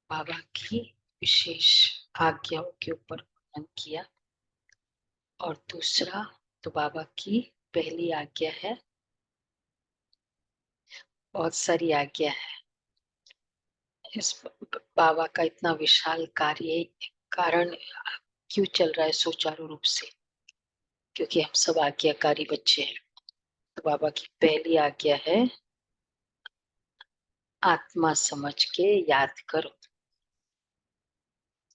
बाबा की विशेष आज्ञाओं के ऊपर मनन किया। और दूसरा तो बाबा की पहली आज्ञा है, बहुत सारी आज्ञा है। इस बाबा का इतना विशाल कार्य कारण क्यों चल रहा है सुचारू रूप से, क्योंकि हम सब आज्ञाकारी बच्चे हैं। तो बाबा की पहली आज्ञा है, आत्मा समझ के याद करो।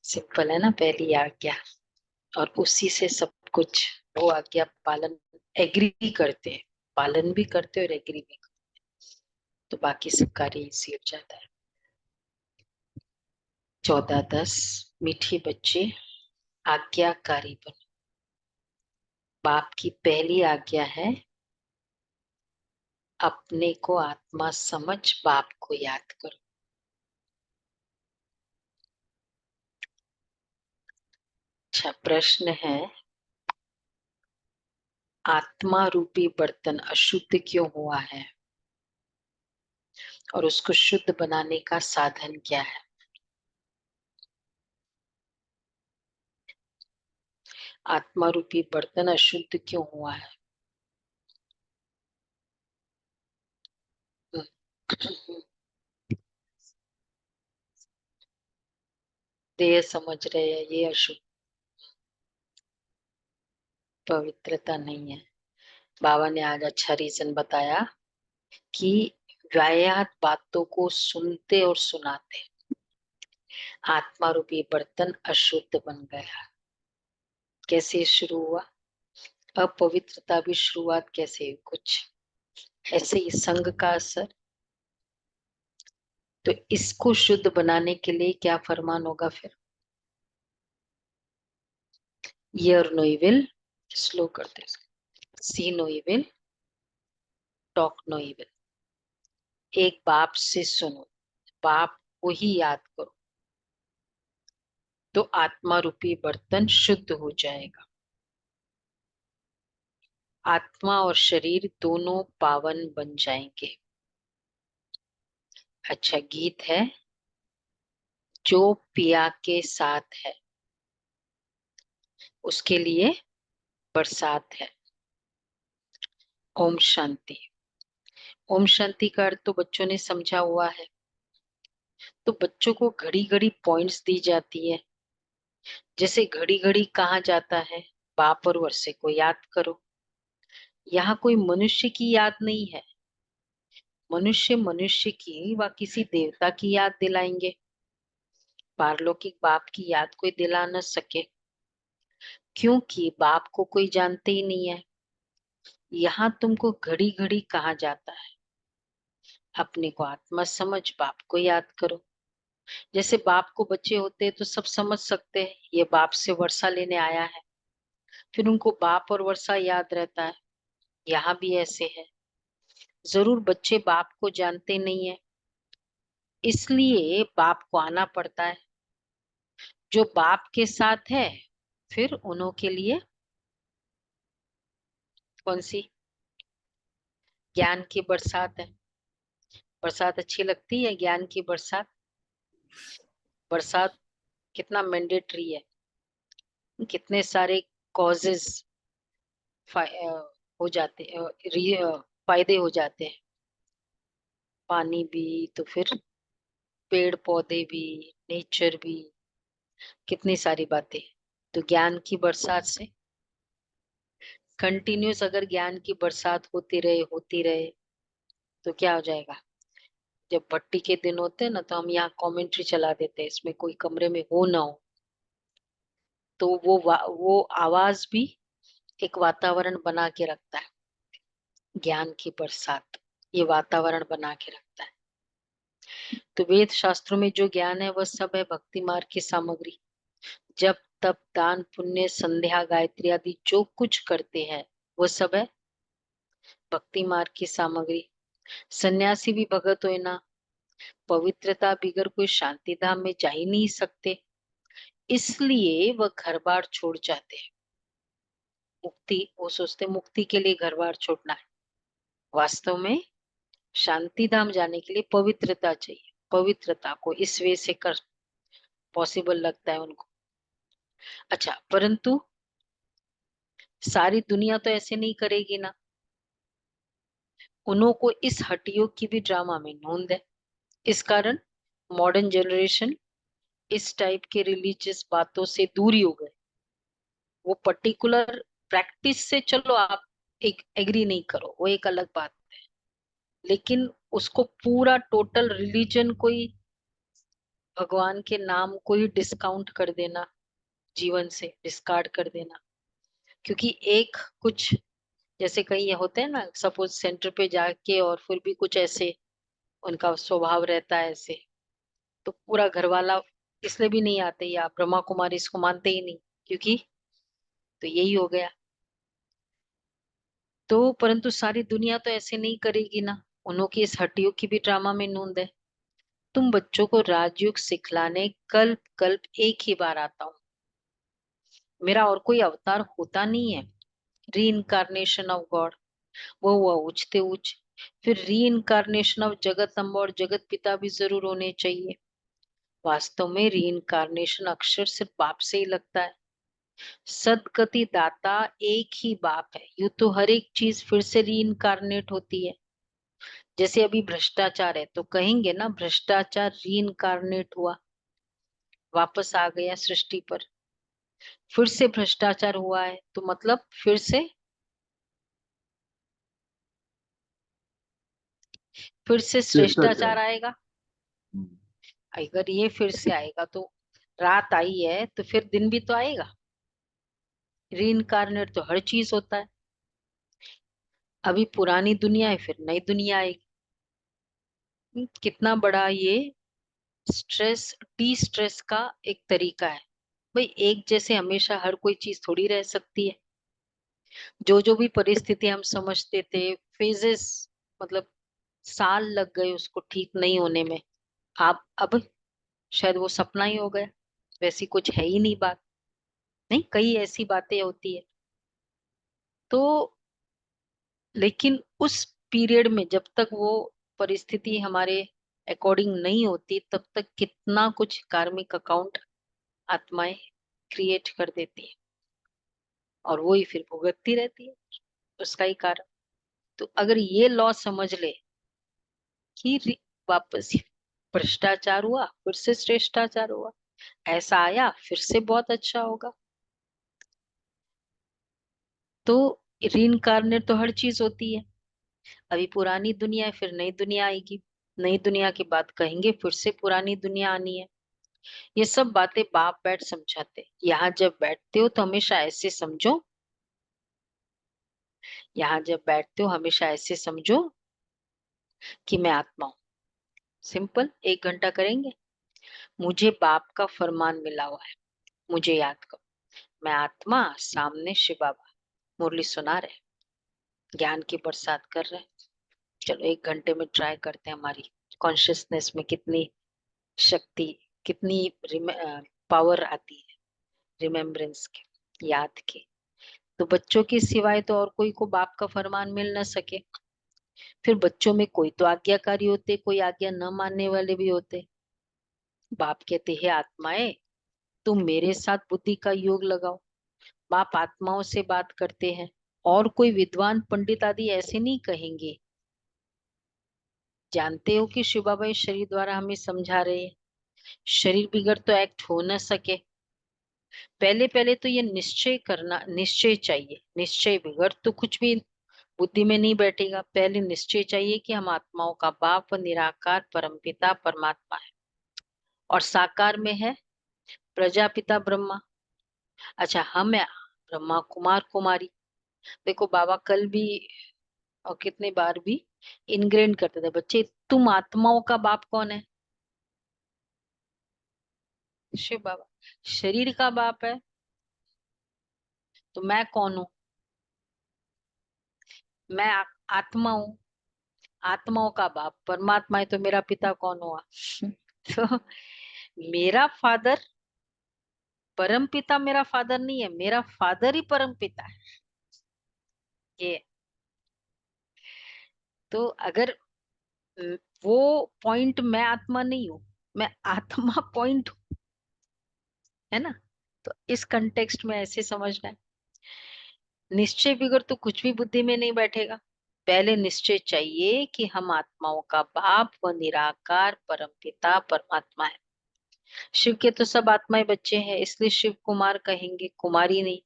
सिंपल है ना, पहली आज्ञा। और उसी से सब कुछ, वो आज्ञा पालन एग्री करते हैं, पालन भी करते और एग्री भी करते, तो बाकी सब कार्य इसी हो जाता है। 14:10 मीठे बच्चे आज्ञाकारी बनो। बाप की पहली आज्ञा है, अपने को आत्मा समझ बाप को याद करो। अच्छा, प्रश्न है, आत्मा रूपी बर्तन अशुद्ध क्यों हुआ है और उसको शुद्ध बनाने का साधन क्या है? आत्मा रूपी बर्तन अशुद्ध क्यों हुआ है? देह समझ रहे हैं ये अशुद्ध, पवित्रता नहीं है। बाबा ने आज अच्छा रीजन बताया कि वायात बातों को सुनते और सुनाते आत्मा रूपी बर्तन अशुद्ध बन गया। कैसे शुरू हुआ? अपवित्रता भी शुरुआत कैसे हुई? कुछ ऐसे ही संग का असर। तो इसको शुद्ध बनाने के लिए क्या फरमान होगा फिर? हियर नो इविल, स्लो करते, see no evil, talk no evil. एक बाप से सुनो, बाप को ही याद करो, तो आत्मा रूपी बर्तन शुद्ध हो जाएगा। आत्मा और शरीर दोनों पावन बन जाएंगे। अच्छा, गीत है, जो पिया के साथ है उसके लिए बरसात है। ओम शांति। ओम शांति का अर्थ तो बच्चों ने समझा हुआ है। तो बच्चों को घड़ी घड़ी पॉइंट्स दी जाती है, जैसे घड़ी घड़ी कहा जाता है, बाप और वर्षे को याद करो। यहाँ कोई मनुष्य की याद नहीं है। मनुष्य मनुष्य की व किसी देवता की याद दिलाएंगे, पारलौकिक बाप की याद कोई दिला न सके, क्योंकि बाप को कोई जानते ही नहीं है। यहाँ तुमको घड़ी घड़ी कहा जाता है, अपने को आत्मा समझ बाप को याद करो। जैसे बाप को बच्चे होते हैं तो सब समझ सकते हैं ये बाप से वर्षा लेने आया है, फिर उनको बाप और वर्षा याद रहता है। यहाँ भी ऐसे है। जरूर बच्चे बाप को जानते नहीं है, इसलिए बाप को आना पड़ता है। जो बाप के साथ है फिर उन्हों के लिए कौन सी? ज्ञान की बरसात है। बरसात अच्छी लगती है, ज्ञान की बरसात। बरसात कितना मैंडेटरी है, कितने सारे कॉजेस हो जाते, फायदे हो जाते हैं। पानी भी, तो फिर पेड़ पौधे भी, नेचर भी, कितनी सारी बातें। तो ज्ञान की बरसात से कंटिन्यूस अगर ज्ञान की बरसात होती रहे तो क्या हो जाएगा? जब भट्टी के दिन होते हैं ना, तो हम यहाँ कमेंट्री चला देते हैं, इसमें कोई कमरे में हो ना हो, तो वो आवाज भी एक वातावरण बना के रखता है। ज्ञान की बरसात ये वातावरण बना के रखता है। तो वेद शास्त्रों में जो ज्ञान है वह सब है भक्ति मार्ग की सामग्री। जब तप दान पुण्य संध्या गायत्री आदि जो कुछ करते हैं वो सब है भक्ति मार्ग की सामग्री। सन्यासी भी भगत हो ना, पवित्रता बिगर कोई शांति धाम में जा ही नहीं सकते, इसलिए वह घर बार छोड़ जाते हैं। मुक्ति, वो सोचते मुक्ति के लिए घर बार छोड़ना है, वास्तव में शांति धाम जाने के लिए पवित्रता चाहिए। पवित्रता को इस वे से कर पॉसिबल लगता है उनको। अच्छा, परंतु सारी दुनिया तो ऐसे नहीं करेगी ना। उन्हों को इस हड्डियों की भी ड्रामा में नोंद है। इस कारण मॉडर्न जनरेशन इस टाइप के रिलीजियस बातों से दूरी हो गए। वो पर्टिकुलर प्रैक्टिस से चलो आप एक एग्री नहीं करो, वो एक अलग बात, लेकिन उसको पूरा टोटल रिलीजन को ही, भगवान के नाम को ही डिस्काउंट कर देना, जीवन से डिस्कार्ड कर देना। क्योंकि एक कुछ, जैसे कहीं ये होते हैं ना, सपोज सेंटर पे जाके और फिर भी कुछ ऐसे उनका स्वभाव रहता है ऐसे, तो पूरा घर वाला इसलिए भी नहीं आते, या ब्रह्मा कुमारी इसको मानते ही नहीं, क्योंकि तो यही हो गया। तो परंतु सारी दुनिया तो ऐसे नहीं करेगी ना। उन्हों की इस हड्डियों की भी ड्रामा में नोंद है। तुम बच्चों को राजयोग सिखलाने कल्प कल्प एक ही बार आता हूँ। मेरा और कोई अवतार होता नहीं है। री इनकारनेशन ऑफ गॉड, वो हुआ उचते उच। फिर री इनकारनेशन ऑफ जगत अम्बा और जगत पिता भी जरूर होने चाहिए। वास्तव में री इनकारनेशन अक्षर सिर्फ बाप से ही लगता है। सदगति दाता एक ही बाप है। यूं तो हर एक चीज फिर से री इनकारनेट होती है। जैसे अभी भ्रष्टाचार है तो कहेंगे ना भ्रष्टाचार री इनकारनेट हुआ, वापस आ गया सृष्टि पर। फिर से भ्रष्टाचार हुआ है तो मतलब फिर से शिष्टाचार। श्रेष्टाचार आएगा। हम्म। अगर ये फिर से आएगा तो रात आई है तो फिर दिन भी तो आएगा। रीइंकारनेट तो हर चीज होता है। अभी पुरानी दुनिया है फिर नई दुनिया आएगी। कितना बड़ा ये स्ट्रेस डी स्ट्रेस का एक तरीका है। भाई एक जैसे हमेशा हर कोई चीज थोड़ी रह सकती है। जो जो भी परिस्थिति हम समझते थे, फेजेस, मतलब साल लग गए उसको ठीक नहीं होने में, आप अब शायद वो सपना ही हो गया, वैसी कुछ है ही नहीं बात। नहीं, कई ऐसी बातें होती है। तो लेकिन उस पीरियड में जब तक वो परिस्थिति हमारे अकॉर्डिंग नहीं होती, तब तक कितना कुछ कार्मिक अकाउंट आत्माएं क्रिएट कर देती है, और वो ही फिर भुगतती रहती है उसका ही कारण। तो अगर ये लॉ समझ ले कि वापस भ्रष्टाचार हुआ फिर से श्रेष्टाचार हुआ, ऐसा आया फिर से बहुत अच्छा होगा, तो रीइंकारनेट तो हर चीज होती है। अभी पुरानी दुनिया है फिर नई दुनिया आएगी, नई दुनिया की बात कहेंगे फिर से पुरानी दुनिया आनी है। ये सब बातें बाप बैठ समझाते। यहाँ जब बैठते हो तो हमेशा ऐसे समझो, यहाँ जब बैठते हो हमेशा ऐसे समझो कि मैं आत्मा हूँ। सिंपल 1 घंटा करेंगे। मुझे बाप का फरमान मिला हुआ है, मुझे याद करो। मैं आत्मा, सामने शिव बाबा मुरली सुना रहे, ज्ञान की बरसात कर रहे हैं। चलो 1 घंटे में ट्राई करते हैं हमारी कॉन्शियसनेस में कितनी शक्ति, कितनी पावर आती है रिमेम्बरेंस की, याद की। तो बच्चों के सिवाय तो और कोई को बाप का फरमान मिल ना सके। फिर बच्चों में कोई तो आज्ञाकारी होते, कोई आज्ञा न मानने वाले भी होते। बाप कहते हैं आत्माएं, तुम मेरे साथ बुद्धि का योग लगाओ। बाप आत्माओं से बात करते हैं, और कोई विद्वान पंडित आदि ऐसे नहीं कहेंगे। जानते हो कि शिव बाबा इस शरीर द्वारा हमें समझा रहे हैं, शरीर बिगड़ तो एक्ट हो न सके। पहले पहले तो ये निश्चय करना, निश्चय चाहिए। निश्चय बिगड़ तो कुछ भी बुद्धि में नहीं बैठेगा। पहले निश्चय चाहिए कि हम आत्माओं का बाप निराकार परमपिता परमात्मा है, और साकार में है प्रजापिता ब्रह्मा। अच्छा, हम है ब्रह्मा कुमार कुमारी। देखो बाबा कल भी और कितने बार भी इनग्रेन करते थे, बच्चे तुम आत्माओं का बाप कौन है? शिव बाबा। शरीर का बाप है तो मैं कौन हूँ? मैं आत्मा हूँ। आत्माओं का बाप परमात्मा है तो मेरा पिता कौन हुआ? तो मेरा फादर, परम पिता मेरा फादर नहीं है, मेरा फादर ही परम पिता है। ये, तो अगर अ, वो पॉइंट, मैं आत्मा नहीं हूँ, मैं आत्मा पॉइंट हूँ। है ना। तो इस कंटेक्स्ट में ऐसे समझना है, निश्चय बिगड़ तो कुछ भी बुद्धि में नहीं बैठेगा। पहले निश्चय चाहिए कि हम आत्माओं का बाप व निराकार परम पिता परमात्मा है। शिव के तो सब आत्माएं बच्चे हैं, इसलिए शिव कुमार कहेंगे, कुमारी नहीं।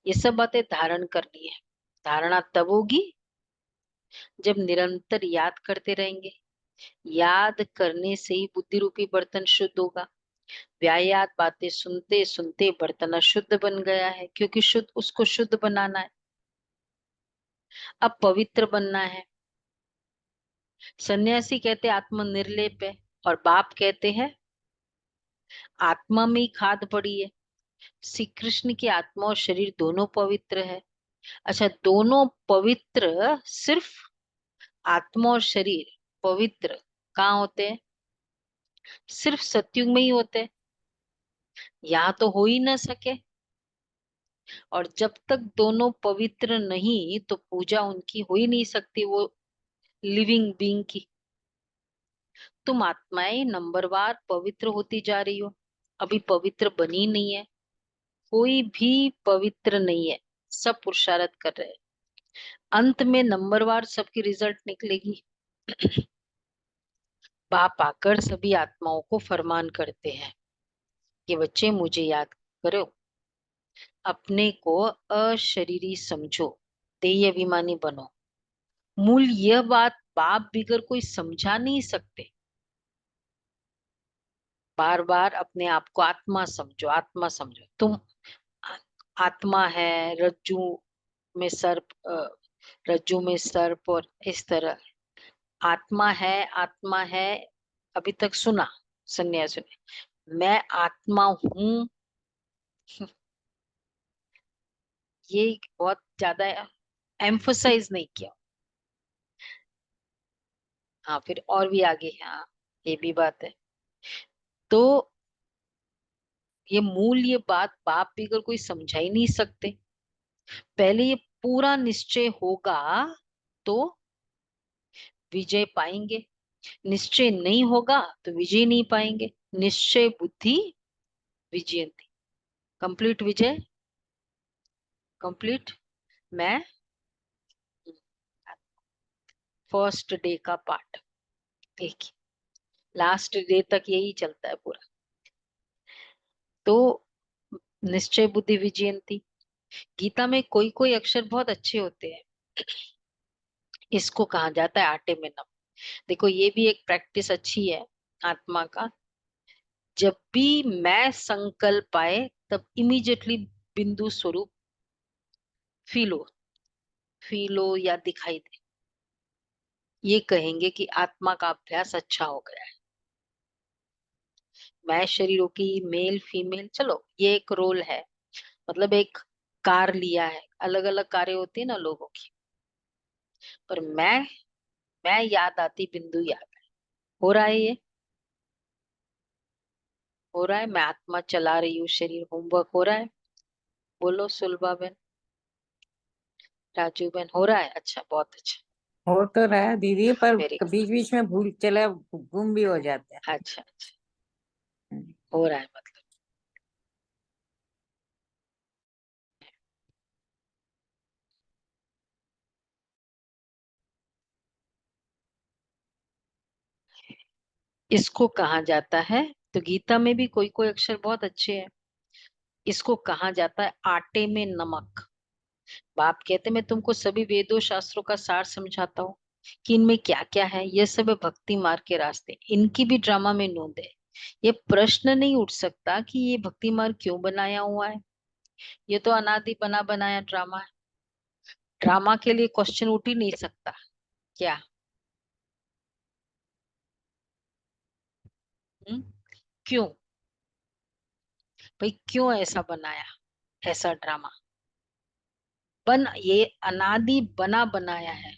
ये सब बातें धारण करनी है। धारणा तब होगी जब निरंतर याद करते रहेंगे। याद करने से ही बुद्धि रूपी बर्तन शुद्ध होगा। व्यायात बातें सुनते सुनते बर्तन अशुद्ध बन गया है, क्योंकि शुद्ध उसको शुद्ध बनाना है। अब पवित्र बनना है। सन्यासी कहते आत्मा निर्लेप है, और बाप कहते हैं आत्मा में ही खाद पड़ी है। श्री कृष्ण की आत्मा और शरीर दोनों पवित्र है। अच्छा, दोनों पवित्र, सिर्फ आत्मा और शरीर पवित्र कहाँ होते हैं? सिर्फ सतयुग में ही होते हैं। यहाँ तो हो ही ना सके। और जब तक दोनों पवित्र नहीं तो पूजा उनकी हो ही नहीं सकती, वो लिविंग बीइंग की। तुम आत्माएं नंबरवार पवित्र होती जा रही हो, अभी पवित्र बनी नहीं है। कोई भी पवित्र नहीं है, सब पुरुषार्थ कर रहे हैं। अंत में नंबरवार सबकी रिजल्ट निकलेगी। बाप आकर सभी आत्माओं को फरमान करते हैं कि बच्चे मुझे याद करो, अपने को अशरीरी समझो, देह अभिमानी बनो। मूल यह बात बाप बिगर कोई समझा नहीं सकते। बार बार अपने आप को आत्मा समझो, आत्मा समझो। तुम आ- आत्मा है, रज्जू में सर्प, रज्जू में सर्प, और इस तरह आत्मा है, आत्मा है। अभी तक सुना, सन्यासी ने, मैं आत्मा हूं। ये बहुत ज्यादा एम्फोसाइज नहीं किया। हाँ, फिर और भी आगे, हाँ, ये भी बात है। तो ये बात बाप भी अगर कोई समझा ही नहीं सकते। पहले ये पूरा निश्चय होगा तो विजय पाएंगे। निश्चय नहीं होगा तो विजय नहीं पाएंगे। निश्चय बुद्धि विजयंती। कंप्लीट विजय, कंप्लीट। मैं फर्स्ट डे का पार्ट, देखिए लास्ट डे तक यही चलता है पूरा। तो निश्चय बुद्धि विजयंती। गीता में कोई कोई अक्षर बहुत अच्छे होते हैं। इसको कहा जाता है आटे में नमक। देखो, ये भी एक प्रैक्टिस अच्छी है आत्मा का। जब भी मैं संकल्प आए तब इमीडिएटली बिंदु स्वरूप फील हो, फील हो या दिखाई दे, ये कहेंगे कि आत्मा का अभ्यास अच्छा हो गया है। मैं शरीरों की मेल फीमेल, चलो ये एक रोल है, मतलब एक कार लिया है, अलग अलग कारें होती है ना लोगों की। पर मैं याद आती, बिंदु याद है। हो रहा है ये, हो रहा है। मैं आत्मा चला रही हूँ, शरीर होमवर्क हो रहा है। बोलो सुलभा बहन, राजू बहन, हो रहा है। अच्छा, बहुत अच्छा। हो तो रहा है दीदी, पर वेरी गुड। बीच बीच में भूल चला, गुम भी हो जाता है। अच्छा अच्छा, हो रहा है मतलब। इसको कहा जाता है, तो गीता में भी कोई कोई अक्षर बहुत अच्छे हैं। इसको कहा जाता है आटे में नमक। बाप कहते मैं तुमको सभी वेदों शास्त्रों का सार समझाता हूँ कि इनमें क्या क्या है। यह सब है भक्ति मार्ग के रास्ते, इनकी भी ड्रामा में नोंद है। ये प्रश्न नहीं उठ सकता कि ये भक्ति मार्ग क्यों बनाया हुआ है। ये तो अनादि बना बनाया ड्रामा है। ड्रामा के लिए क्वेश्चन उठ ही नहीं सकता क्या? हम्म? क्यों? भाई क्यों ऐसा बनाया, ऐसा ड्रामा? ये अनादि बना बनाया है।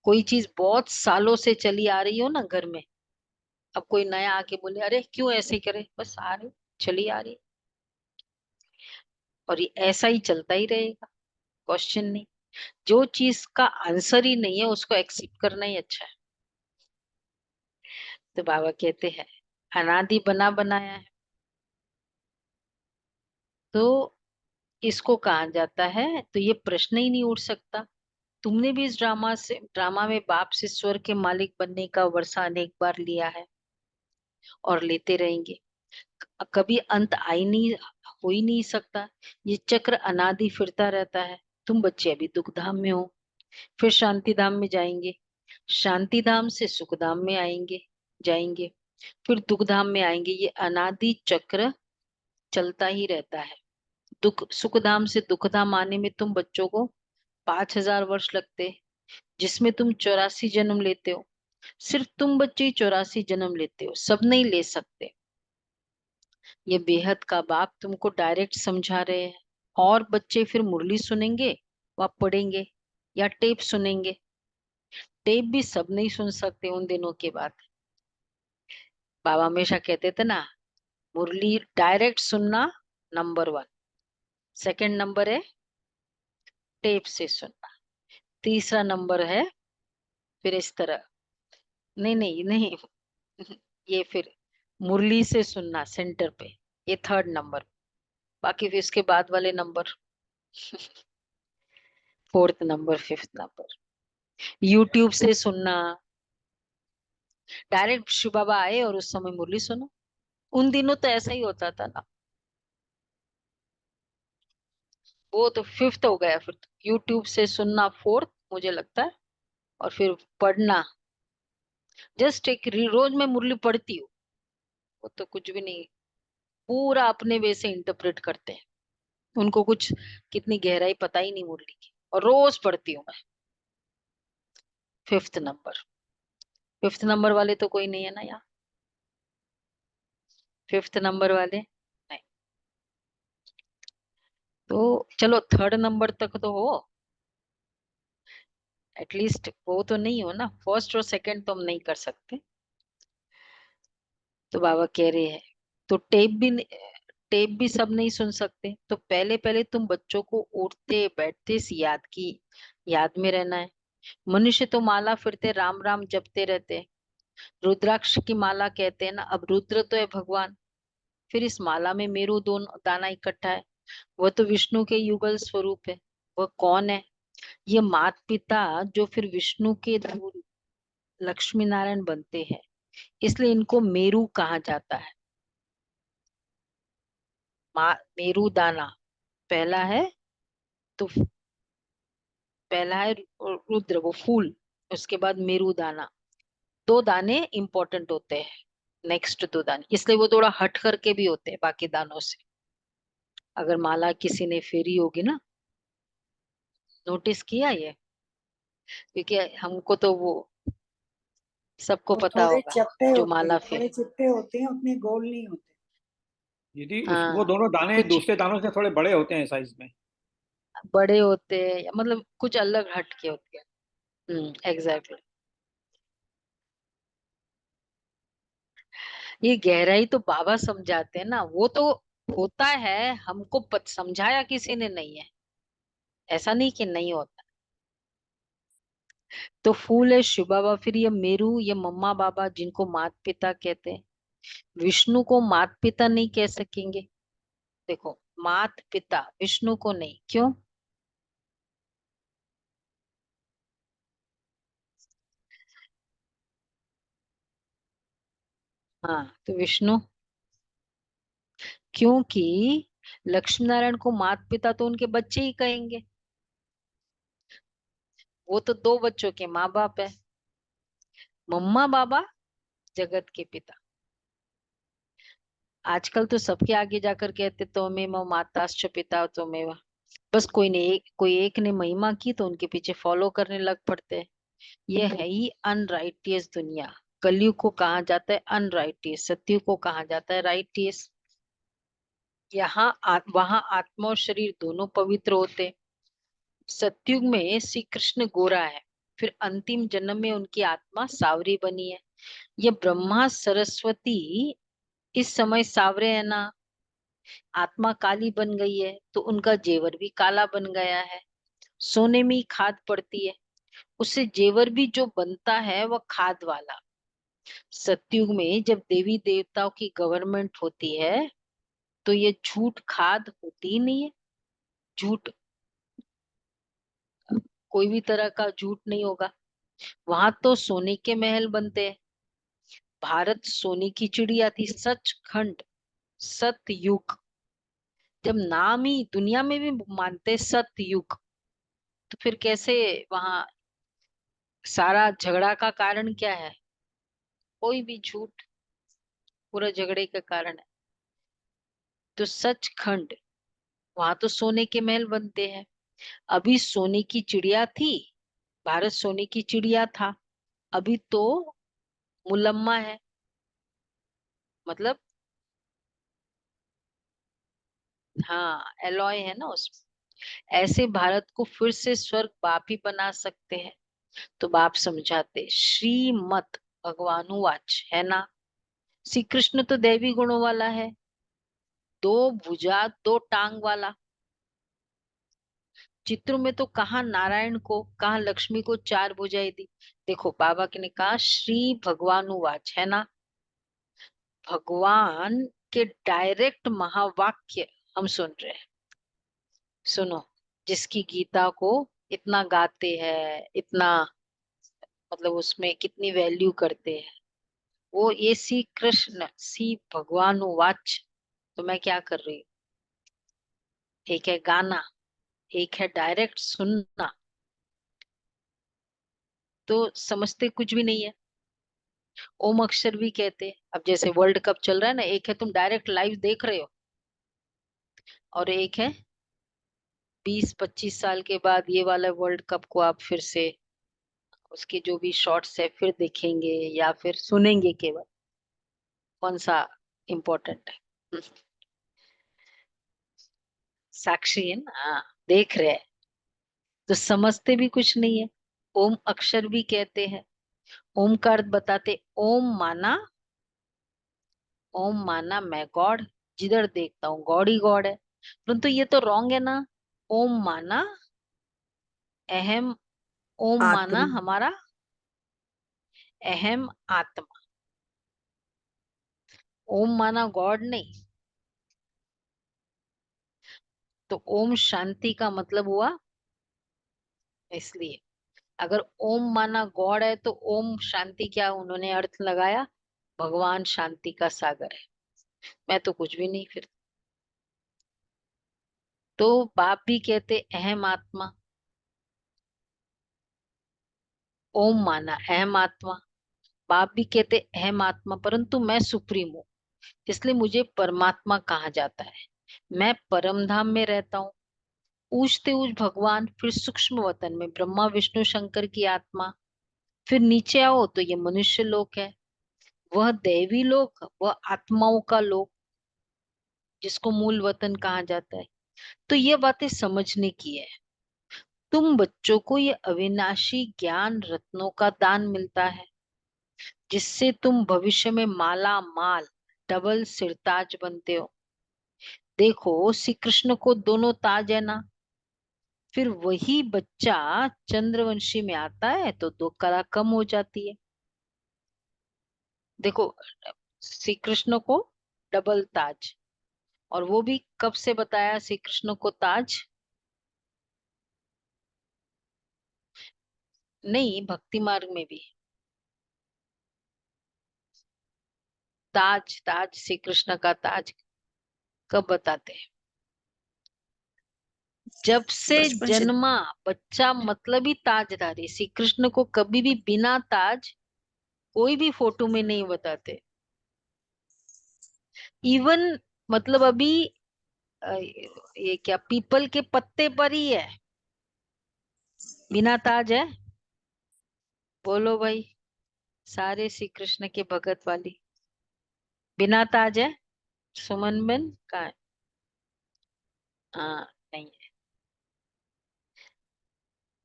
कोई चीज बहुत सालों से चली आ रही हो ना घर में, अब कोई नया आके बोले अरे क्यों ऐसे करे, बस आ रही, चली आ रही, और ये ऐसा ही चलता ही रहेगा। क्वेश्चन नहीं। जो चीज का आंसर ही नहीं है उसको एक्सेप्ट करना ही अच्छा है। तो बाबा कहते हैं अनादि बना बनाया है। तो इसको कहा जाता है, तो ये प्रश्न ही नहीं उठ सकता। तुमने भी इस ड्रामा में बाप से स्वर्ग के मालिक बनने का वर्षा अनेक बार लिया है और लेते रहेंगे। कभी अंत आ ही नहीं, हो ही नहीं सकता। ये चक्र अनादि फिरता रहता है। तुम बच्चे अभी दुख धाम में हो, फिर शांति धाम में जाएंगे, शांति धाम से सुख धाम में आएंगे, जाएंगे, फिर दुख धाम में आएंगे। ये अनादि चक्र चलता ही रहता है। दुख सुख धाम से दुख धाम आने में तुम बच्चों को 5,000 वर्ष लगते हैं, जिसमें तुम 84 जन्म लेते हो। सिर्फ तुम बच्चे ही 84 जन्म लेते हो, सब नहीं ले सकते। ये बेहद का बाप तुमको डायरेक्ट समझा रहे हैं। और बच्चे फिर मुरली सुनेंगे व पढ़ेंगे या टेप सुनेंगे। टेप भी सब नहीं सुन सकते उन दिनों के बाद। बाबा हमेशा कहते थे ना, मुरली डायरेक्ट सुनना नंबर 1, सेकंड नंबर है टेप से सुनना, तीसरा नंबर है फिर इस तरह, नहीं नहीं नहीं, ये फिर मुरली से सुनना सेंटर पे, ये थर्ड नंबर। बाकी फिर इसके बाद वाले number, fourth number, fifth number YouTube से सुनना। डायरेक्ट शिव बाबा आए और उस समय मुरली सुनो। उन दिनों तो ऐसा ही होता था ना। वो तो फिफ्थ हो गया, फिर यूट्यूब से सुनना फोर्थ मुझे लगता है। और फिर पढ़ना, जस्ट एक रोज मैं मुरली पढ़ती हूँ, वो तो कुछ भी नहीं, पूरा अपने वे से इंटरप्रेट करते हैं। उनको कुछ कितनी गहराई पता ही नहीं मुरली की, और रोज पढ़ती हूँ मैं। फिफ्थ नंबर, फिफ्थ नंबर वाले तो कोई नहीं है ना यहाँ, फिफ्थ नंबर वाले नहीं। तो चलो थर्ड नंबर तक तो हो, एटलीस्ट वो तो नहीं हो ना, फर्स्ट और सेकंड तो हम नहीं कर सकते। तो बाबा कह रहे हैं, तो टेप भी सब नहीं सुन सकते। तो पहले पहले तुम बच्चों को उठते बैठते इस याद में रहना है। मनुष्य तो माला फिरते राम राम जपते रहते हैं। रुद्राक्ष की माला कहते हैं ना, अब रुद्र तो है भगवान, फिर इस माला में मेरू दोनों दाना इकट्ठा है। वह तो विष्णु के युगल स्वरूप है। वह कौन है? ये मात पिता जो फिर विष्णु के दूर लक्ष्मी नारायण बनते हैं, इसलिए इनको मेरू कहा जाता है। मेरू दाना पहला है, तो पहला है रुद्र वो फूल, उसके बाद मेरू दाना। दो दाने इंपॉर्टेंट होते हैं, नेक्स्ट दो दाने, इसलिए वो थोड़ा हट करके भी होते हैं बाकी दानों से। अगर माला किसी ने फेरी होगी ना, नोटिस किया ये? क्योंकि हमको तो वो सबको और पता थोड़े होगा चपटे जो होते हैं, माला थोड़े फेरे। चिपटे होते हैं, उतने गोल नहीं होते। दीदी वो हाँ, दोनों दाने कुछ दूसरे दानों से थोड़े बड़े होते हैं साइज में। बड़े होते हैं, या मतलब कुछ अलग हटके होते हैं। एग्जैक्टली। ये गहराई तो बाबा समझाते हैं ना, वो तो होता है, हमको समझाया किसी ने नहीं है, ऐसा नहीं कि नहीं होता। तो फूल है शिव बाबा, फिर ये मेरू, ये मम्मा बाबा जिनको मात पिता कहते हैं। विष्णु को मात पिता नहीं कह सकेंगे। देखो, मात पिता विष्णु को नहीं, क्यों? हाँ, तो विष्णु, क्योंकि लक्ष्मी नारायण को मात पिता तो उनके बच्चे ही कहेंगे। वो तो दो बच्चों के माँ बाप है। मम्मा बाबा जगत के पिता। आजकल तो सबके आगे जाकर कहते त्वमेव माताश्च पिता त्वमेव। बस कोई एक ने महिमा की तो उनके पीछे फॉलो करने लग पड़ते हैं। ये है ही अनराइटियस दुनिया। कलयुग को कहा जाता है अनराइटियस, सत्युग को कहा जाता है राइटियस। वहां आत्मा और शरीर दोनों पवित्र होते हैं। सत्युग में श्री कृष्ण गोरा है, फिर अंतिम जन्म में उनकी आत्मा सावरी बनी है। ये ब्रह्मा सरस्वती इस समय सावरे है ना, आत्मा काली बन गई है तो उनका जेवर भी काला बन गया है। सोने में ही खाद पड़ती है, उससे जेवर भी जो बनता है वह खाद वाला। सत्युग में जब देवी देवताओं की गवर्नमेंट होती है, तो ये झूठ खाद होती ही नहीं है। झूठ कोई भी तरह का झूठ नहीं होगा। वहां तो सोने के महल बनते हैं। भारत सोने की चिड़िया थी, सचखंड, सतयुग। जब नाम ही दुनिया में भी मानते सतयुग, तो फिर कैसे वहां सारा झगड़ा का कारण क्या है? कोई भी झूठ पूरा झगड़े का कारण है। तो सचखंड, वहां तो सोने के महल बनते हैं। अभी सोने की चिड़िया थी, भारत सोने की चिड़िया था। अभी तो मुलम्मा है, मतलब हाँ एलॉय है ना उसमें। ऐसे भारत को फिर से स्वर्ग बाप ही बना सकते हैं। तो बाप समझाते, श्रीमत भगवानुवाच, है ना। श्री कृष्ण तो दैवी गुणों वाला है, दो भुजा दो टांग वाला। चित्र में तो कहाँ नारायण को, कहाँ लक्ष्मी को चार भुजाएं दी। देखो बाबा ने कहा श्री भगवानुवाच, है ना। भगवान के डायरेक्ट महावाक्य हम सुन रहे हैं। सुनो, जिसकी गीता को इतना गाते हैं, इतना मतलब उसमें कितनी वैल्यू करते हैं, वो ये श्री कृष्ण श्री भगवानुवाच। तो मैं क्या कर रही हूँ, एक है गाना, एक है डायरेक्ट सुनना। तो समझते कुछ भी नहीं है। ओम अक्षर भी कहते हैं। अब जैसे वर्ल्ड कप चल रहा है ना, एक है तुम डायरेक्ट लाइव देख रहे हो, और एक है 20-25 साल के बाद ये वाला वर्ल्ड कप को आप फिर से उसके जो भी शॉट्स है फिर देखेंगे या फिर सुनेंगे केवल। कौन सा इम्पोर्टेंट है? साक्षी है ना, हाँ, देख रहे हैं तो समझते भी कुछ नहीं है। ओम अक्षर भी कहते हैं। ओम का अर्थ बताते, ओम माना मैं गॉड, जिधर देखता हूँ गॉड ही गॉड है। परंतु ये तो रॉन्ग है ना। ओम माना अहम, ओम माना आत्म हमारा अहम आत्मा, ओम माना गॉड नहीं। तो ओम शांति का मतलब हुआ। इसलिए अगर ओम माना गॉड है तो ओम शांति क्या उन्होंने अर्थ लगाया, भगवान शांति का सागर है। मैं तो कुछ भी नहीं फिर। तो बाप भी कहते अहम आत्मा, ओम माना अहम आत्मा। बाप भी कहते अहम आत्मा, परंतु मैं सुप्रीम हूँ, इसलिए मुझे परमात्मा कहा जाता है। मैं परम धाम में रहता हूँ। ऊंचते ऊंच भगवान, फिर सूक्ष्म वतन में ब्रह्मा विष्णु शंकर की आत्मा। फिर नीचे आओ तो ये मनुष्य लोक है, वह दैवी लोक, वह आत्माओं का लोक, जिसको मूल वतन कहा जाता है। तो ये बातें समझने की है। तुम बच्चों को ये अविनाशी ज्ञान रत्नों का दान मिलता है, जिससे तुम भविष्य में माला माल, डबल सिरताज बनते हो। देखो श्री कृष्ण को दोनों ताज है ना। फिर वही बच्चा चंद्रवंशी में आता है तो दो कला कम हो जाती है। देखो श्री कृष्ण को डबल ताज, और वो भी कब से बताया श्री कृष्ण को ताज? नहीं, भक्ति मार्ग में भी ताज, ताज श्री कृष्ण का ताज कब बताते हैं? जब से बचपन से। जन्मा बच्चा मतलब ही ताजधारी। श्री कृष्ण को कभी भी बिना ताज कोई भी फोटो में नहीं बताते। इवन मतलब अभी ये क्या पीपल के पत्ते पर ही है, बिना ताज है। बोलो भाई, सारे श्री कृष्ण के भगत वाली बिना ताज है। सुमन बेन का, हाँ नहीं है।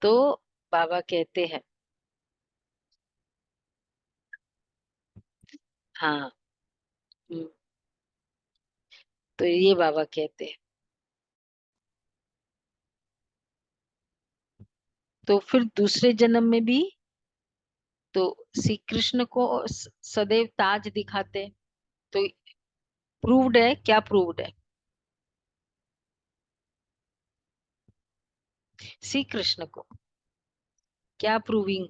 तो बाबा कहते हैं, हाँ, हम्म, तो ये बाबा कहते हैं। तो फिर दूसरे जन्म में भी तो श्री कृष्ण को सदैव ताज दिखाते हैं। तो प्रूव्ड है, क्या प्रूव्ड है? श्री कृष्ण को क्या प्रूविंग?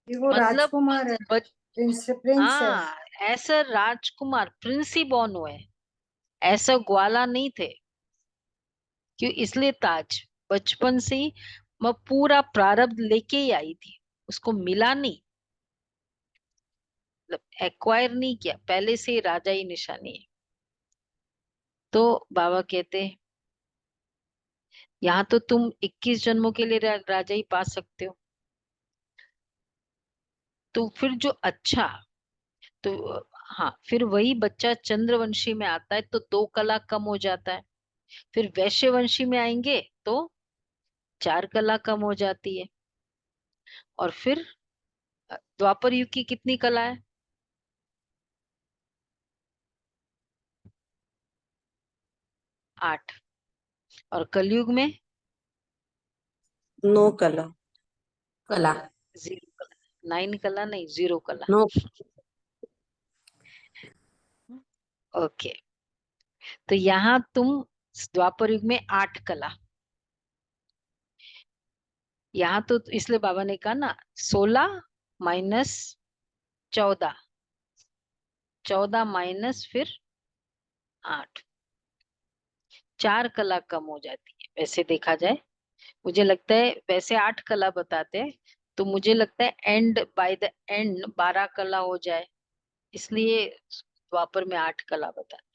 कि वो मतलब राजकुमार है, प्रिंस है। हाँ, ऐसा राजकुमार प्रिंस ही बॉर्न हुए, ऐसा ग्वाला नहीं थे। क्यों? इसलिए ताज बचपन से ही मैं पूरा प्रारब्ध लेके ही आई थी, उसको मिला नहीं, मतलब एक्वायर नहीं किया, पहले से ही राजा ही निशानी है। तो बाबा कहते यहाँ तो तुम 21 जन्मों के लिए राजा ही पा सकते हो। तो फिर जो अच्छा, तो हाँ, फिर वही बच्चा चंद्रवंशी में आता है तो 2 कला कम हो जाता है। फिर वैश्यवंशी में आएंगे तो 4 कला कम हो जाती है। और फिर द्वापर युग की कितनी कला है? 8। और कलयुग में नो कला कला 0 कला। 9 कला नहीं, 0 कला। नो ओके, तो यहाँ तुम द्वापर युग में 8 कला, यहाँ तो इसलिए बाबा ने कहा ना 16 माइनस 14, 14 माइनस फिर 8, 4 कला कम हो जाती है। वैसे देखा जाए, मुझे लगता है वैसे 8 कला बताते हैं, तो मुझे लगता है एंड बाय द एंड 12 कला हो जाए, इसलिए द्वापर में 8 कला बताते।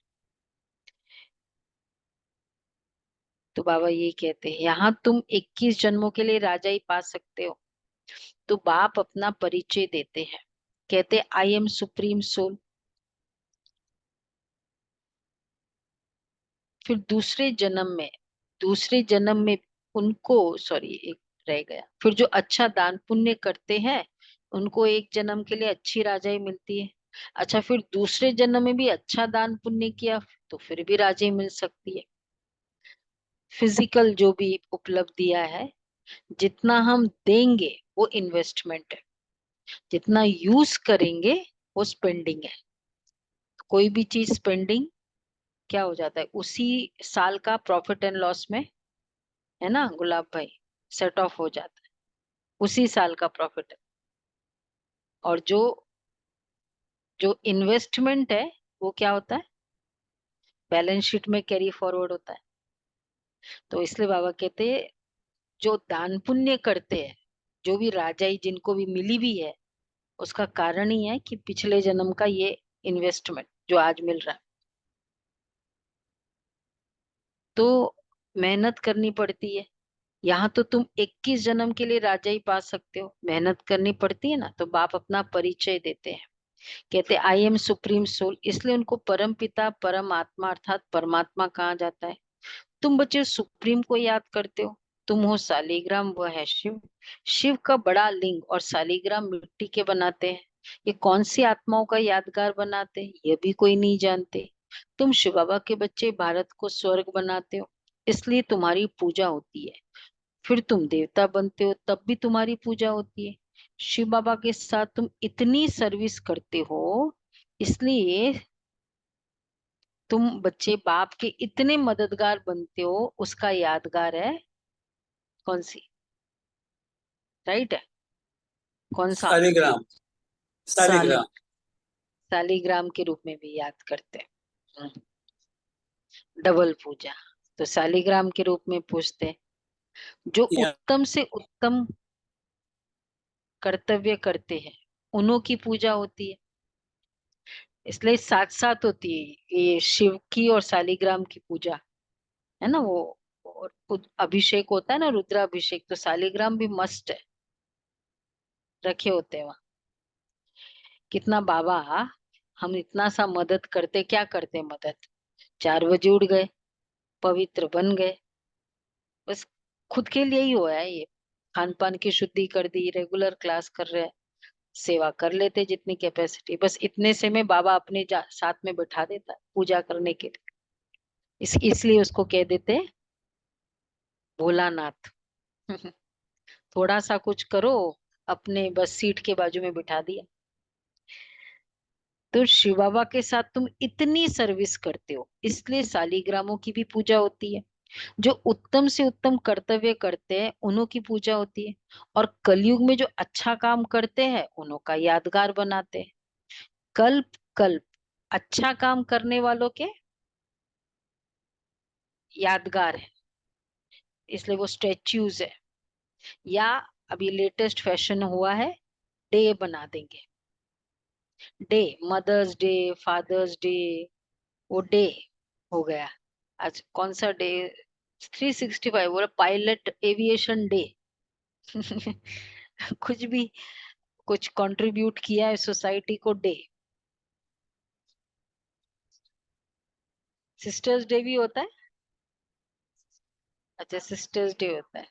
तो बाबा ये कहते हैं यहाँ तुम 21 जन्मों के लिए राजा ही पा सकते हो। तो बाप अपना परिचय देते हैं, कहते आई एम सुप्रीम सोल। फिर दूसरे जन्म में उनको, सॉरी एक रह गया, फिर जो अच्छा दान पुण्य करते हैं उनको एक जन्म के लिए अच्छी राजाई मिलती है। अच्छा, फिर दूसरे जन्म में भी अच्छा दान पुण्य किया तो फिर भी राजाई मिल सकती है। फिजिकल जो भी उपलब्धियां है, जितना हम देंगे वो इन्वेस्टमेंट है, जितना यूज करेंगे वो स्पेंडिंग है। कोई भी चीज स्पेंडिंग क्या हो जाता है, उसी साल का प्रॉफिट एंड लॉस में, है ना गुलाब भाई, सेट ऑफ हो जाता है, उसी साल का प्रॉफिट है। और जो जो इन्वेस्टमेंट है वो क्या होता है, बैलेंस शीट में कैरी फॉरवर्ड होता है। तो इसलिए बाबा कहते हैं जो दान पुण्य करते हैं, जो भी राजाई जिनको भी मिली भी है, उसका कारण ही है कि पिछले जन्म का ये इन्वेस्टमेंट जो आज मिल रहा है। तो मेहनत करनी पड़ती है। यहाँ तो तुम 21 जन्म के लिए राजा ही पा सकते हो, मेहनत करनी पड़ती है ना। तो बाप अपना परिचय देते हैं, कहते आई एम सुप्रीम सोल। इसलिए उनको परम पिता परम आत्मा अर्थात परमात्मा कहा जाता है। तुम बच्चे सुप्रीम को याद करते हो, तुम हो सालीग्राम, वह है शिव। शिव का बड़ा लिंग और सालीग्राम मिट्टी के बनाते हैं। ये कौन सी आत्माओं का यादगार बनाते हैं ये भी कोई नहीं जानते। तुम शिव बाबा के बच्चे भारत को स्वर्ग बनाते हो, इसलिए तुम्हारी पूजा होती है। फिर तुम देवता बनते हो तब भी तुम्हारी पूजा होती है। शिव बाबा के साथ तुम इतनी सर्विस करते हो, इसलिए तुम बच्चे बाप के इतने मददगार बनते हो, उसका यादगार है कौन सी? राइट है, कौन सा? शालिग्राम साली, शालिग्राम सालीग्राम के रूप में भी याद करते हैं। डबल पूजा, तो सालीग्राम के रूप में पूजते हैं। जो या उत्तम से उत्तम कर्तव्य करते हैं उन्हों की पूजा होती है, इसलिए साथ साथ होती है ये शिव की और सालीग्राम की पूजा, है ना। वो और अभिषेक होता है ना, रुद्राभिषेक, तो सालीग्राम भी मस्ट है, रखे होते हैं वहां। कितना बाबा, हम इतना सा मदद करते, क्या करते मदद, 4 बजे उठ गए, पवित्र बन गए, बस खुद के लिए ही हुआ है ये। खान पान की शुद्धि कर दी, रेगुलर क्लास कर रहे हैं, सेवा कर लेते जितनी कैपेसिटी, बस इतने से में बाबा अपने साथ में बैठा देता है पूजा करने के लिए। इसलिए उसको कह देते हैं भोलानाथ। थोड़ा सा कुछ करो, अपने बस सीट के बाजू में बिठा दिया। तो शिव बाबा के साथ तुम इतनी सर्विस करते हो, इसलिए सालीग्रामों की भी पूजा होती है। जो उत्तम से उत्तम कर्तव्य करते हैं उन्हों की पूजा होती है, और कलयुग में जो अच्छा काम करते हैं उन्हों का यादगार बनाते हैं। कल्प कल्प अच्छा काम करने वालों के यादगार है, इसलिए वो स्टेच्यूज है। या अभी लेटेस्ट फैशन हुआ है, डे बना देंगे। Day, mother's day, father's day, वो डे हो गया। आज कौन सा डे? 365, वो पायलट एविएशन डे। कुछ भी, कुछ कंट्रीब्यूट किया है सोसाइटी को, डे। सिस्टर्स डे भी होता है। अच्छा, सिस्टर्स डे होता है।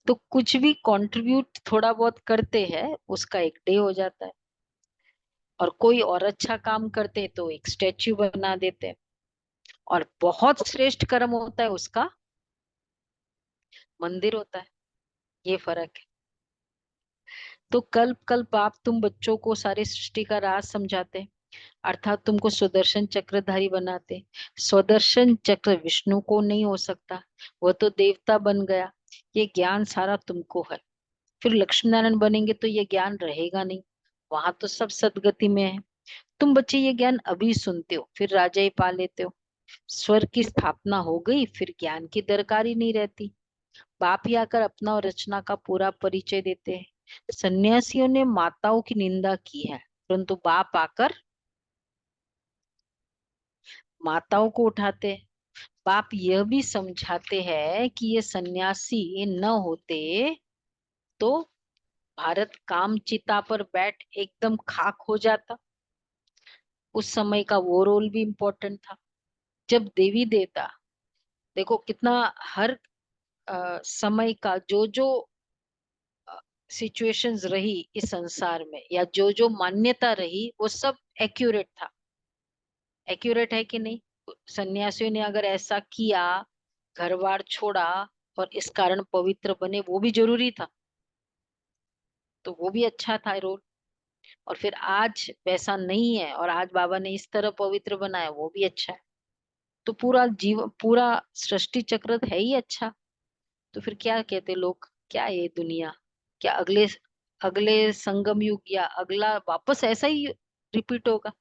तो कुछ भी कंट्रीब्यूट थोड़ा बहुत करते हैं उसका एक डे हो जाता है, और कोई और अच्छा काम करते तो एक स्टेच्यू बना देते हैं, और बहुत श्रेष्ठ कर्म होता है उसका मंदिर होता है। ये फर्क है। तो कल्प कल्प आप तुम बच्चों को सारी सृष्टि का राज समझाते, अर्थात तुमको सुदर्शन चक्रधारी बनाते। सुदर्शन चक्र विष्णु को नहीं हो सकता, वह तो देवता बन गया। ये ज्ञान सारा तुमको है। फिर लक्ष्मी नारायण बनेंगे तो ये ज्ञान रहेगा नहीं, वहां तो सब सदगति में है। तुम बच्चे ये ज्ञान अभी सुनते हो, फिर राजा ही पा लेते हो। स्वर्ग की स्थापना हो गई, फिर ज्ञान की दरकार ही नहीं रहती। बाप ही आकर अपना और रचना का पूरा परिचय देते हैं। सन्यासियों ने माताओं की निंदा की है, परंतु बाप आकर माताओं को उठाते हैं। बाप यह भी समझाते हैं कि ये सन्यासी न होते तो भारत काम चिता पर बैठ एकदम खाक हो जाता। उस समय का वो रोल भी इम्पोर्टेंट था। जब देवी देवता, देखो कितना, हर समय का जो जो सिचुएशंस रही इस संसार में, या जो जो मान्यता रही, वो सब एक्यूरेट था। एक्यूरेट है कि नहीं? सन्यासियों ने अगर ऐसा किया, घर बार छोड़ा, और इस कारण पवित्र बने, वो भी जरूरी था। तो वो भी अच्छा था रोल। और फिर आज वैसा नहीं है, और आज बाबा ने इस तरह पवित्र बनाया, वो भी अच्छा है। तो पूरा जीव, पूरा सृष्टि चक्र है ही अच्छा। तो फिर क्या कहते लोग, क्या है ये दुनिया? क्या अगले अगले संगम युग या अगला वापस ऐसा ही रिपीट होगा?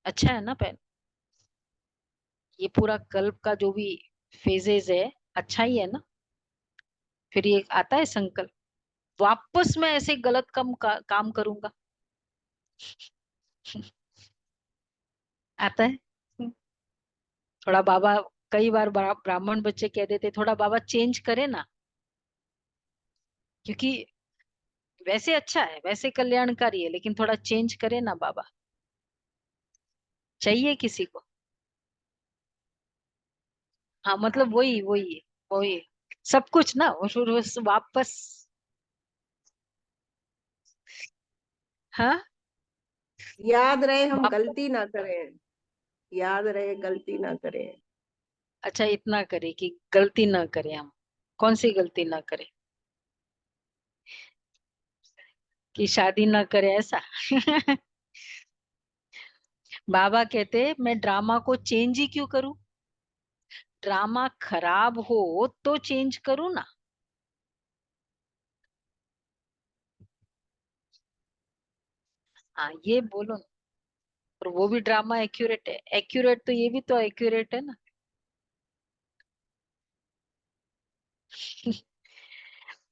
अच्छा है ना पहले, ये पूरा कल्प का जो भी फेजेस है, अच्छा ही है ना। फिर ये आता है संकल्प, वापस मैं ऐसे गलत काम करूंगा। आता है। थोड़ा बाबा, कई बार ब्राह्मण बच्चे कह देते थोड़ा बाबा चेंज करे ना, क्योंकि वैसे अच्छा है, वैसे कल्याणकारी है, लेकिन थोड़ा चेंज करे ना बाबा। चाहिए किसी को। हाँ, मतलब वही वही वही सब कुछ ना, वो फिर वापस। हाँ, याद रहे हम वापस। गलती ना करें। याद रहे गलती ना करें। अच्छा, इतना करे कि गलती ना करें हम। कौन सी गलती ना करें? कि शादी ना करे, ऐसा? बाबा कहते मैं ड्रामा को चेंज ही क्यों करूं? ड्रामा खराब हो तो चेंज करूं ना। हाँ, ये बोलो ना। और वो भी ड्रामा एक्यूरेट है, एक्यूरेट तो ये भी तो एक्यूरेट है ना।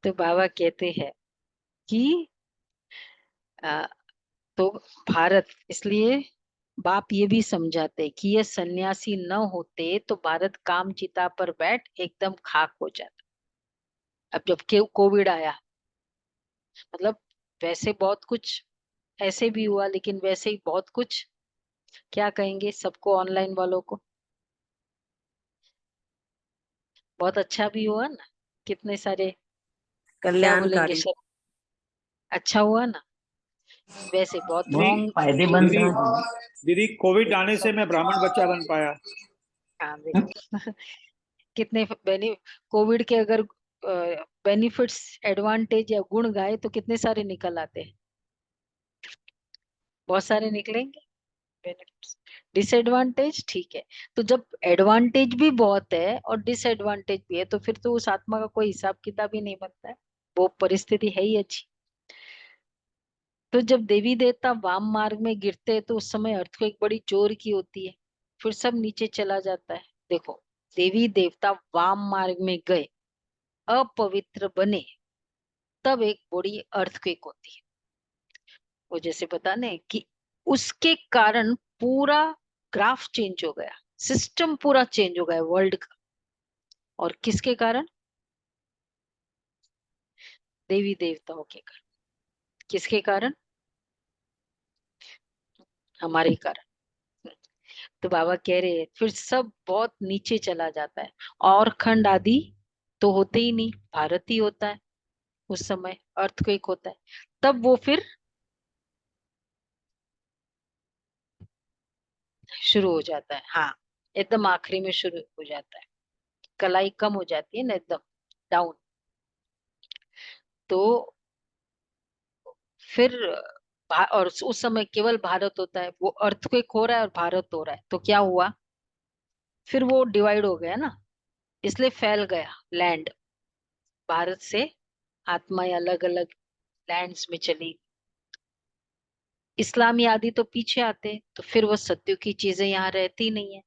तो बाबा कहते हैं कि आ, तो भारत, इसलिए बाप ये भी समझाते कि ये सन्यासी न होते तो भारत काम चिता पर बैठ एकदम खाक हो जाता। अब जब के कोविड आया, मतलब वैसे बहुत कुछ ऐसे भी हुआ, लेकिन वैसे ही बहुत कुछ, क्या कहेंगे सबको, ऑनलाइन वालों को बहुत अच्छा भी हुआ ना। कितने सारे, क्या बोलेंगे कल्याणकारी। सब, अच्छा हुआ ना। वैसे बहुत दीदी रॉन्ग। फायदेमंद दीदी है। दीदी कोविड आने से मैं ब्राह्मण बच्चा बन पाया। हाँ, देखो। कितने कोविड के अगर बेनिफिट्स, एडवांटेज या गुण गाए तो कितने सारे निकल आते हैं। बहुत सारे निकलेंगे बेनिफिट्स। डिसएडवांटेज ठीक है। तो जब एडवांटेज भी बहुत है और डिसएडवांटेज भी है तो फिर तो उस आत्मा का कोई हिसाब किताब ही नहीं बनता है। वो परिस्थिति है ही अच्छी। तो जब देवी देवता वाम मार्ग में गिरते हैं तो उस समय अर्थक्वेक बड़ी जोर की होती है, फिर सब नीचे चला जाता है। देखो, देवी देवता वाम मार्ग में गए, अपवित्र बने, तब एक बड़ी अर्थक्वेक होती है। वो जैसे बताने कि उसके कारण पूरा ग्राफ चेंज हो गया, सिस्टम पूरा चेंज हो गया वर्ल्ड का। और किसके कारण? देवी देवताओं के कारण। किसके कारण? हमारे कारण। तो बाबा कह रहे हैं फिर सब बहुत नीचे चला जाता है, और खंड आदि तो होते ही नहीं, भारत ही होता है उस समय, अर्थक्वेक होता है। तब वो फिर शुरू हो जाता है। हाँ, एकदम आखिरी में शुरू हो जाता है, कलाई कम हो जाती है ना, एकदम डाउन। तो फिर और उस समय केवल भारत होता है, वो अर्थक्वेक हो रहा है और भारत हो रहा है, तो क्या हुआ? फिर वो डिवाइड हो गया ना, इसलिए फैल गया लैंड। भारत से आत्माएं अलग अलग लैंड्स में चली। इस्लामी आदि तो पीछे आते, तो फिर वो सत्य की चीजें यहाँ रहती नहीं है।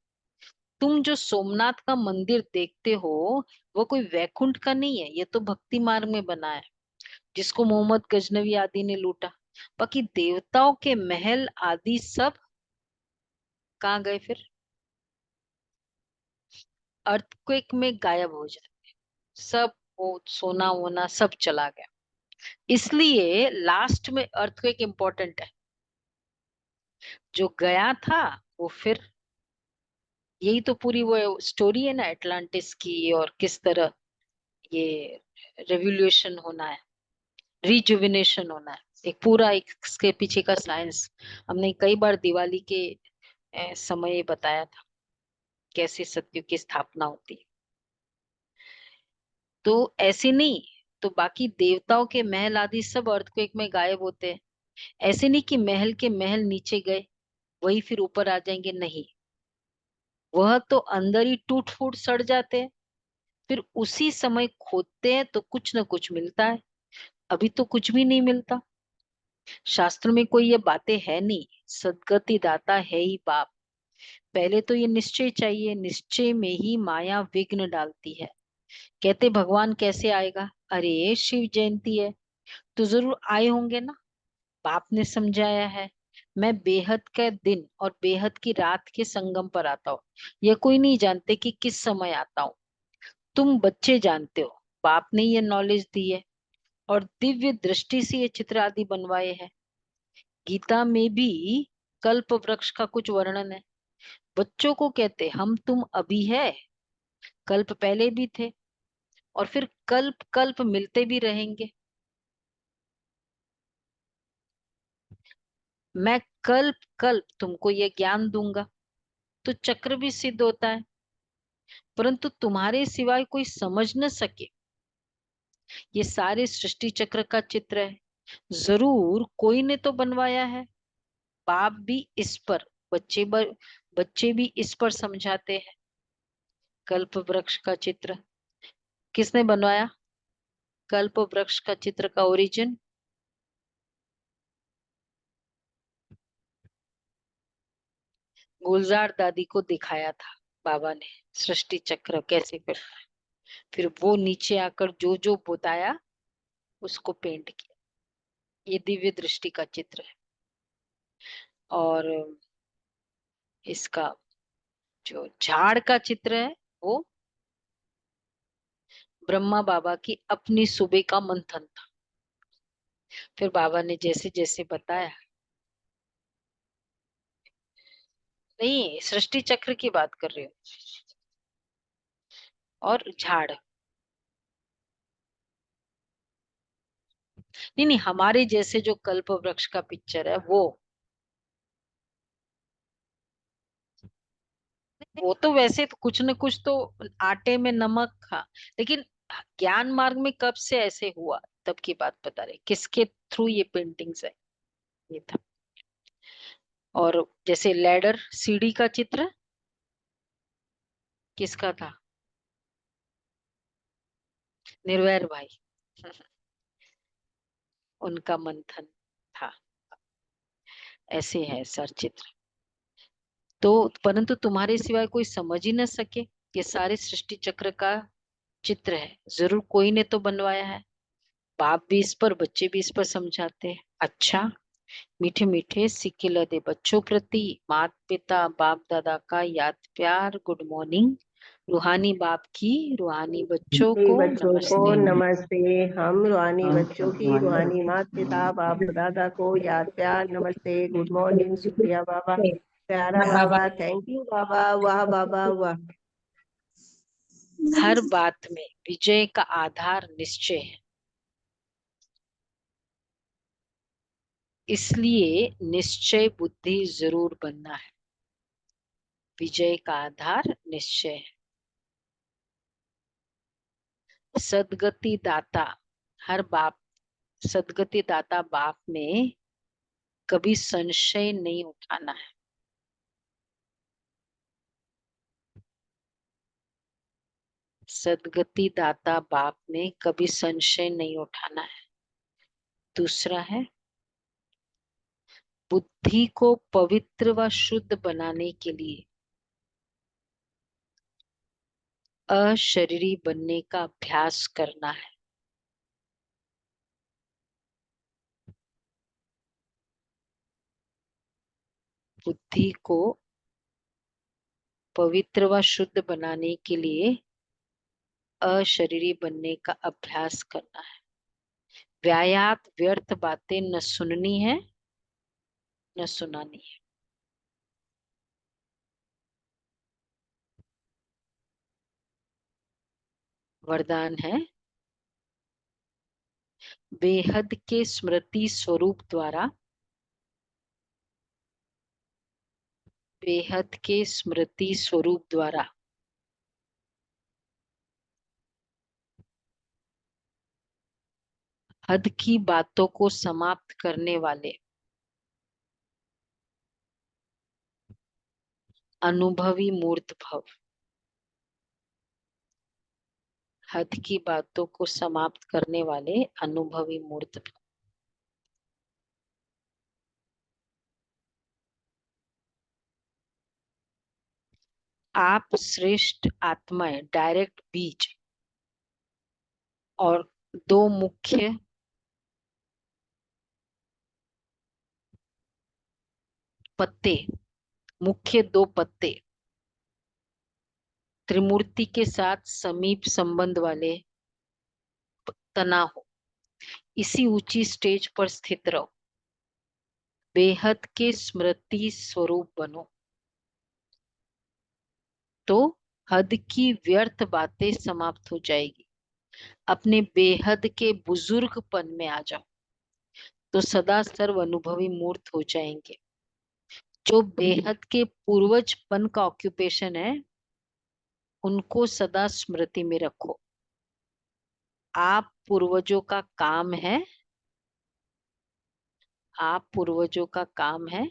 तुम जो सोमनाथ का मंदिर देखते हो, वो कोई वैकुंठ का नहीं है, ये तो भक्ति मार्ग में बना है, जिसको मोहम्मद गजनवी आदि ने लूटा। बाकी देवताओं के महल आदि सब कहाँ गए? फिर अर्थक्वेक में गायब हो जाते सब। वो सोना वोना सब चला गया। इसलिए लास्ट में अर्थक्वेक इंपॉर्टेंट है। जो गया था वो फिर, यही तो पूरी वो स्टोरी है ना एटलांटिस की, और किस तरह ये रेवोल्यूशन होना है, रिजुविनेशन होना है, एक पूरा एक इसके पीछे का साइंस हमने कई बार दिवाली के समय बताया था, कैसे सत्य की स्थापना होती है। तो ऐसे नहीं, तो बाकी देवताओं के महल आदि सब अर्थक्वेक में गायब होते हैं। ऐसे नहीं कि महल के महल नीचे गए वही फिर ऊपर आ जाएंगे, नहीं, वह तो अंदर ही टूट फूट सड़ जाते हैं। फिर उसी समय खोदते हैं तो कुछ न कुछ मिलता है। अभी तो कुछ भी नहीं मिलता। शास्त्र में कोई ये बातें है नहीं, सदगति दाता है ही बाप। पहले तो ये निश्चय चाहिए, निश्चय में ही माया विघ्न डालती है। कहते भगवान कैसे आएगा? अरे शिव जयंती है तो जरूर आए होंगे ना, बाप ने समझाया है। मैं बेहद के दिन और बेहद की रात के संगम पर आता हूँ, ये कोई नहीं जानते कि किस समय आता हूँ। तुम बच्चे जानते हो, बाप ने ये नॉलेज दी है और दिव्य दृष्टि से ये चित्र आदि बनवाए हैं। गीता में भी कल्प वृक्ष का कुछ वर्णन है। बच्चों को कहते हम तुम अभी है, कल्प पहले भी थे, और फिर कल्प कल्प मिलते भी रहेंगे। मैं कल्प कल्प तुमको ये ज्ञान दूंगा तो चक्र भी सिद्ध होता है, परंतु तुम्हारे सिवाय कोई समझ न सके। ये सारे सृष्टि चक्र का चित्र है, जरूर कोई ने तो बनवाया है। बाप भी इस पर, बच्चे भी इस पर समझाते हैं। कल्प वृक्ष का चित्र किसने बनवाया? कल्प वृक्ष का चित्र का ओरिजिन गुलजार दादी को दिखाया था बाबा ने, सृष्टि चक्र कैसे फिर वो नीचे आकर जो जो बताया उसको पेंट किया। ये दिव्य दृष्टि का चित्र है। और इसका जो झाड़ का चित्र है वो ब्रह्मा बाबा की अपनी सुबह का मंथन था। फिर बाबा ने जैसे जैसे बताया, नहीं सृष्टि चक्र की बात कर रही हूँ, और झाड़ नहीं, नहीं हमारे जैसे जो कल्प वृक्ष का पिक्चर है वो तो वैसे तो कुछ न कुछ तो आटे में नमक था, लेकिन ज्ञान मार्ग में कब से ऐसे हुआ तब की बात बता रहे, किसके थ्रू ये पेंटिंग्स है, ये था। और जैसे लैडर सीढ़ी का चित्र किसका था? निर्वैर भाई उनका मंथन था। ऐसे है सर चित्र। तो परंतु तुम्हारे सिवाय कोई समझ ही न सके, ये सारे सृष्टि चक्र का चित्र है, जरूर कोई ने तो बनवाया है। बाप भी इस पर, बच्चे भी इस पर समझाते हैं। अच्छा, मीठे मीठे सिक्के लदे बच्चों प्रति माता पिता बाप दादा का याद प्यार, गुड मॉर्निंग। रूहानी बाप की रूहानी बच्चों रूहानी को बच्चों को नमस्ते। नमस्ते। हम रूहानी बच्चों की रूहानी माता पिता बाप दादा को याद प्यार नमस्ते, गुड मॉर्निंग। शुक्रिया बाबा, प्यारा बाबा, थैंक यू बाबा, वाह बाबा वाह। हर बात में विजय का आधार निश्चय है, इसलिए निश्चय बुद्धि जरूर बनना है। विजय का आधार निश्चय है। सदगति दाता हर बाप, सदगति दाता बाप में कभी संशय नहीं उठाना है। सदगति दाता बाप में कभी संशय नहीं उठाना है। दूसरा है, बुद्धि को पवित्र व शुद्ध बनाने के लिए अशरीरी बनने का अभ्यास करना है। बुद्धि को पवित्र व शुद्ध बनाने के लिए अशरीरी बनने का अभ्यास करना है। व्यायात व्यर्थ बातें न सुननी है न सुनानी है। वरदान है, बेहद के स्मृति स्वरूप द्वारा, बेहद के स्मृति स्वरूप द्वारा हद की बातों को समाप्त करने वाले अनुभवी मूर्त भव। हद की बातों को समाप्त करने वाले अनुभवी मूर्त भव। आप श्रेष्ठ आत्माएं, डायरेक्ट बीज और दो मुख्य पत्ते, मुख्य दो पत्ते त्रिमूर्ति के साथ समीप संबंध वाले तना हो। इसी ऊंची स्टेज पर स्थित रहो। बेहद के स्मृति स्वरूप बनो, तो हद की व्यर्थ बातें समाप्त हो जाएगी। अपने बेहद के बुजुर्गपन में आ जाओ, तो सदा सर्व अनुभवी मूर्त हो जाएंगे। जो बेहद के पूर्वजपन का ऑक्यूपेशन है, उनको सदा स्मृति में रखो। आप पूर्वजों का काम है, आप पूर्वजों का काम है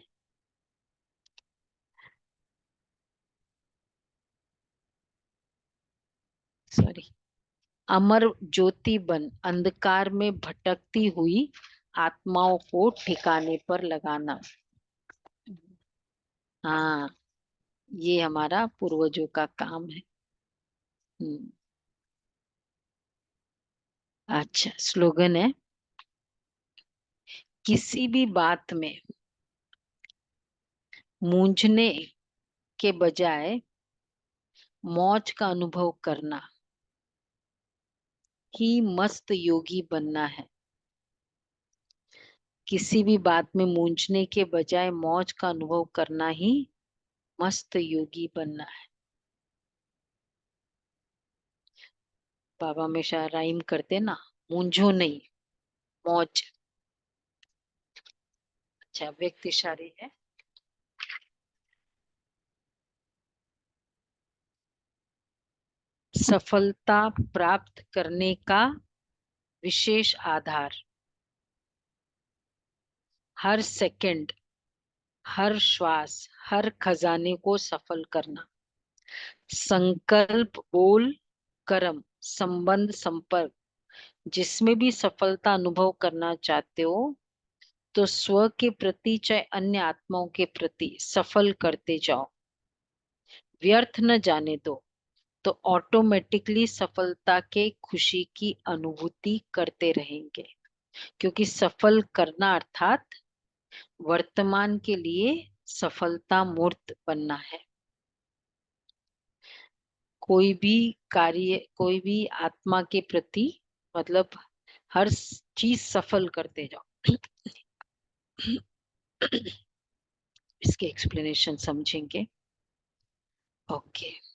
सॉरी, अमर ज्योति बन अंधकार में भटकती हुई आत्माओं को ठिकाने पर लगाना। हाँ, ये हमारा पूर्वजों का काम है। अच्छा, स्लोगन है, किसी भी बात में मूंझने के बजाय मौज का अनुभव करना ही मस्त योगी बनना है। किसी भी बात में मूंझने के बजाय मौज का अनुभव करना ही मस्त योगी बनना है। बाबा हमेशा राइम करते ना, मूंझो नहीं, मौज। अच्छा, व्यक्तिशाली है। सफलता प्राप्त करने का विशेष आधार हर सेकंड, हर श्वास, हर खजाने को सफल करना। संकल्प, बोल, कर्म, संबंध, संपर्क, जिसमें भी सफलता अनुभव करना चाहते हो तो स्व के प्रति चाहे अन्य आत्माओं के प्रति सफल करते जाओ, व्यर्थ न जाने दो, तो ऑटोमेटिकली सफलता के खुशी की अनुभूति करते रहेंगे। क्योंकि सफल करना अर्थात वर्तमान के लिए सफलता मूर्त बनना है। कोई भी कार्य, कोई भी आत्मा के प्रति मतलब हर चीज सफल करते जाओ। इसके एक्सप्लेनेशन समझेंगे। ओके।